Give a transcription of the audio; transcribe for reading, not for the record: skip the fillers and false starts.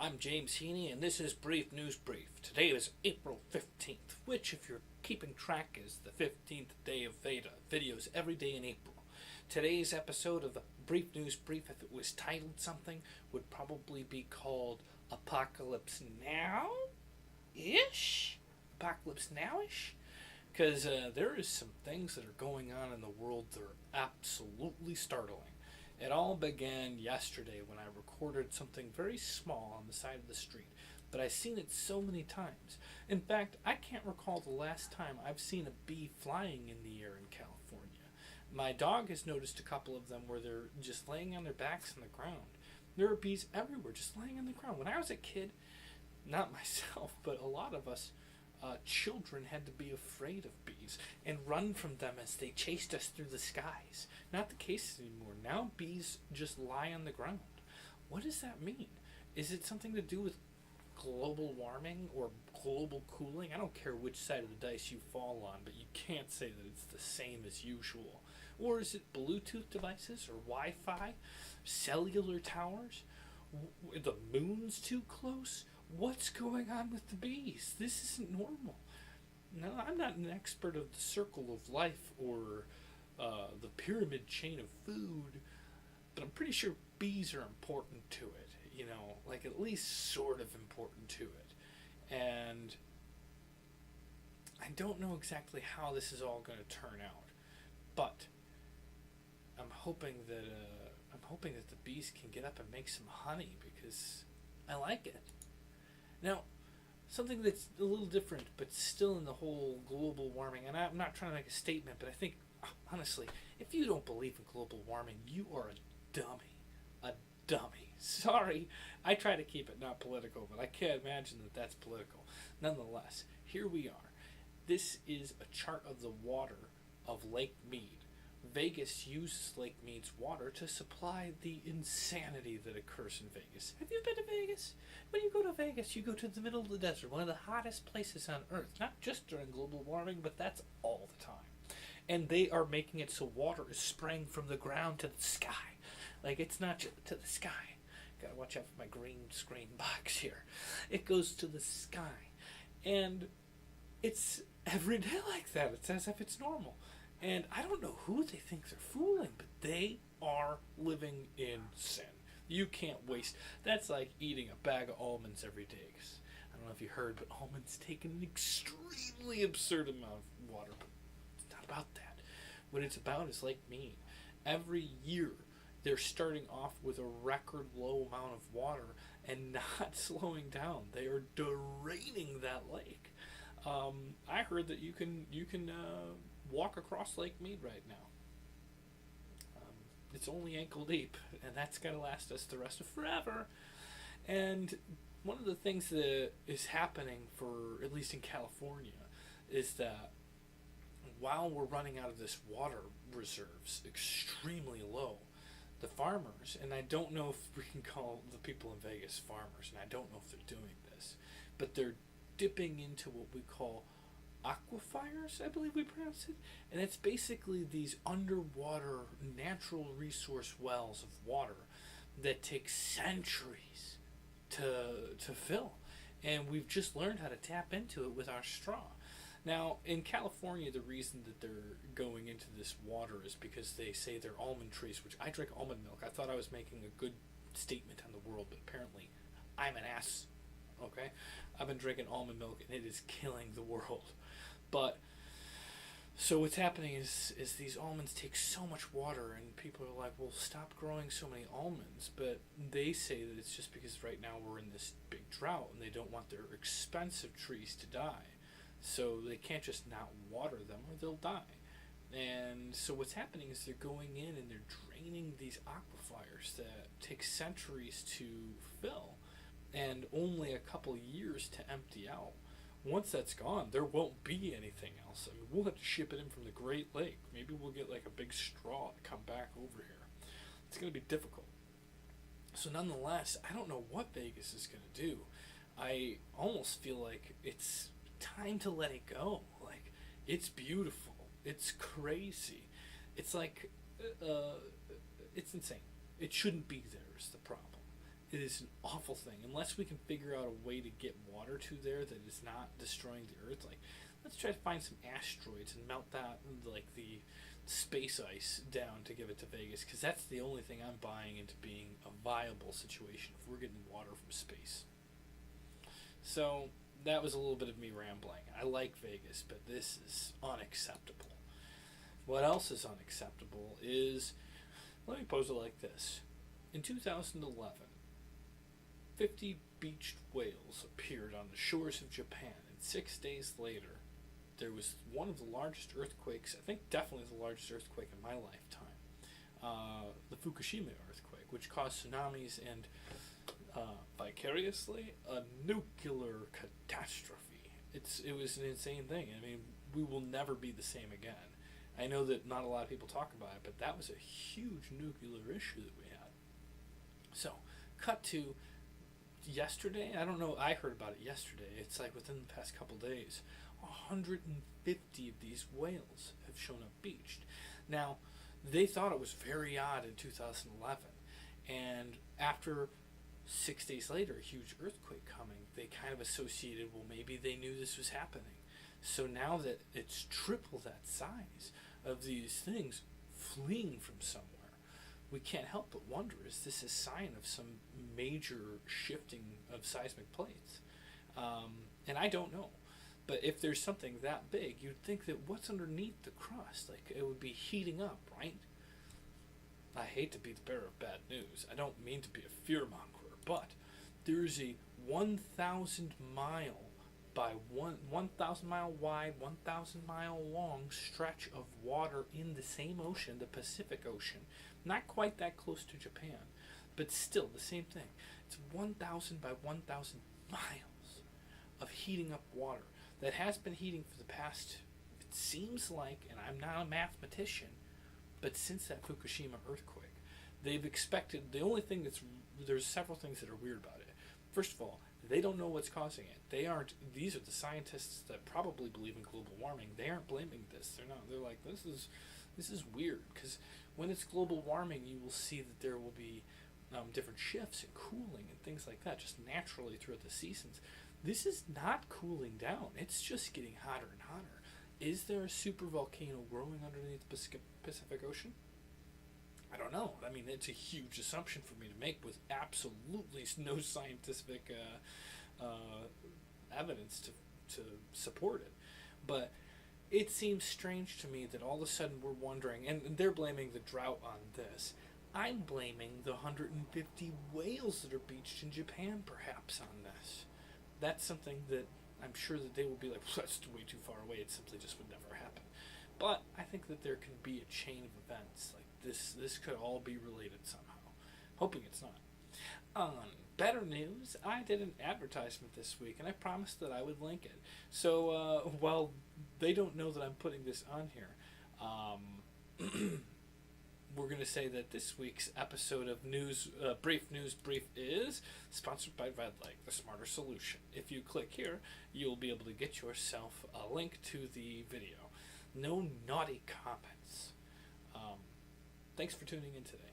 I'm James Heaney, and this is Breif News Brief. Today is April 15th, which, if you're keeping track, is the 15th day of Veda. Videos every day in April. Today's episode of the Breif News Brief, if it was titled something, would probably be called Apocalypse Now-ish? Apocalypse Now-ish? Because there is some things that are going on in the world that are absolutely startling. It all began yesterday when I recorded something very small on the side of the street, but I've seen it so many times. In fact, I can't recall the last time I've seen a bee flying in the air in California. My dog has noticed a couple of them where they're just laying on their backs on the ground. There are bees everywhere just laying on the ground. When I was a kid, not myself, but a lot of us children had to be afraid of bees and run from them as they chased us through the skies. Not the case anymore. Now bees just lie on the ground. What does that mean? Is it something to do with global warming or global cooling? I don't care which side of the dice you fall on, but you can't say that it's the same as usual. Or is it Bluetooth devices or Wi-Fi? Cellular towers? The moon's too close? What's going on with the bees? This isn't normal. Now, I'm not an expert of the circle of life or the pyramid chain of food, but I'm pretty sure bees are important to it. You know, like at least sort of important to it. And I don't know exactly how this is all going to turn out, but I'm hoping that the bees can get up and make some honey because I like it. Now, something that's a little different, but still in the whole global warming, and I'm not trying to make a statement, but I think, honestly, if you don't believe in global warming, you are a dummy. A dummy. Sorry, I try to keep it not political, but I can't imagine that that's political. Nonetheless, here we are. This is a chart of the water of Lake Mead. Vegas uses Lake Mead's water to supply the insanity that occurs in Vegas. Have you been to Vegas? When you go to Vegas, you go to the middle of the desert, one of the hottest places on Earth. Not just during global warming, but that's all the time. And they are making it so water is spraying from the ground to the sky. Like, it's not just to the sky. Gotta watch out for my green screen box here. It goes to the sky. And it's every day like that. It's as if it's normal. And I don't know who they think they're fooling, but they are living in sin. You can't waste. That's like eating a bag of almonds every day. I don't know if you heard, but almonds take an extremely absurd amount of water. But it's not about that. What it's about is Lake Mead. Every year, they're starting off with a record low amount of water and not slowing down. They are draining that lake. I heard that you can walk across Lake Mead right now. It's only ankle deep, and that's going to last us the rest of forever. And one of the things that is happening, for at least in California, is that while we're running out of this water reserves extremely low, the farmers, and I don't know if we can call the people in Vegas farmers, and I don't know if they're doing this, but they're dipping into what we call aquifers, I believe we pronounce it, and it's basically these underwater natural resource wells of water that take centuries to fill, and we've just learned how to tap into it with our straw. Now, in California, the reason that they're going into this water is because they say they're almond trees, which I drink almond milk. I thought I was making a good statement on the world, but apparently I'm an ass. Okay? I've been drinking almond milk, and it is killing the world. But, so what's happening is these almonds take so much water, and people are like, well, stop growing so many almonds. But they say that it's just because right now we're in this big drought, and they don't want their expensive trees to die. So they can't just not water them, or they'll die. And so what's happening is they're going in and they're draining these aquifers that take centuries to fill, and only a couple years to empty out. Once that's gone, there won't be anything else. I mean, we'll have to ship it in from the Great Lake. Maybe we'll get like a big straw to come back over here. It's going to be difficult. So nonetheless, I don't know what Vegas is going to do. I almost feel like it's time to let it go. Like, it's beautiful. It's crazy. It's like, it's insane. It shouldn't be there is the problem. it is an awful thing. Unless we can figure out a way to get water to there that is not destroying the Earth. Like, let's try to find some asteroids and melt that, like the space ice down to give it to Vegas, because that's the only thing I'm buying into being a viable situation if we're getting water from space. So that was a little bit of me rambling. I like Vegas, but this is unacceptable. What else is unacceptable is, let me pose it like this. In 2011, 50 beached whales appeared on the shores of Japan, and 6 days later, there was one of the largest earthquakes, I think definitely the largest earthquake in my lifetime, the Fukushima earthquake, which caused tsunamis and, vicariously, a nuclear catastrophe. It was an insane thing. I mean, we will never be the same again. I know that not a lot of people talk about it, but that was a huge nuclear issue that we had. So, cut to yesterday. I don't know, I heard about it yesterday. It's like within the past couple days, 150 of these whales have shown up beached. Now, they thought it was very odd in 2011, and after 6 days later, a huge earthquake coming, they kind of associated, well, maybe they knew this was happening. So now that it's triple that size of these things fleeing from somewhere, we can't help but wonder, is this a sign of some major shifting of seismic plates? And I don't know. But if there's something that big, you'd think that what's underneath the crust? Like, it would be heating up, right? I hate to be the bearer of bad news. I don't mean to be a fearmonger, but there's a 1,000 mile by 1,000 mile wide, 1,000 mile long stretch of water in the same ocean, the Pacific Ocean. Not quite that close to Japan, but still the same thing. It's 1,000 by 1,000 miles of heating up water that has been heating for the past, it seems like, and I'm not a mathematician, but since that Fukushima earthquake, they've expected, the only thing there's several things that are weird about it. First of all, they don't know what's causing it. These are the scientists that probably believe in global warming. They aren't blaming this. They're like, this is weird, because when it's global warming, you will see that there will be different shifts in cooling and things like that, just naturally throughout the seasons. This is not cooling down. It's just getting hotter and hotter. Is there a super volcano growing underneath the Pacific Ocean? I don't know. I mean, it's a huge assumption for me to make with absolutely no scientific evidence to support it. But it seems strange to me that all of a sudden we're wondering, and they're blaming the drought on this. I'm blaming the 150 whales that are beached in Japan perhaps on this. That's something that I'm sure that they will be like, that's way too far away, it simply just would never happen. But I think that there can be a chain of events. Like this could all be related somehow. Hoping it's not. On better news, I did an advertisement this week, and I promised that I would link it. So while they don't know that I'm putting this on here, we're going to say that this week's episode of Breif is sponsored by Redlegg, the smarter solution. If you click here, you'll be able to get yourself a link to the video. No naughty comments. Thanks for tuning in today.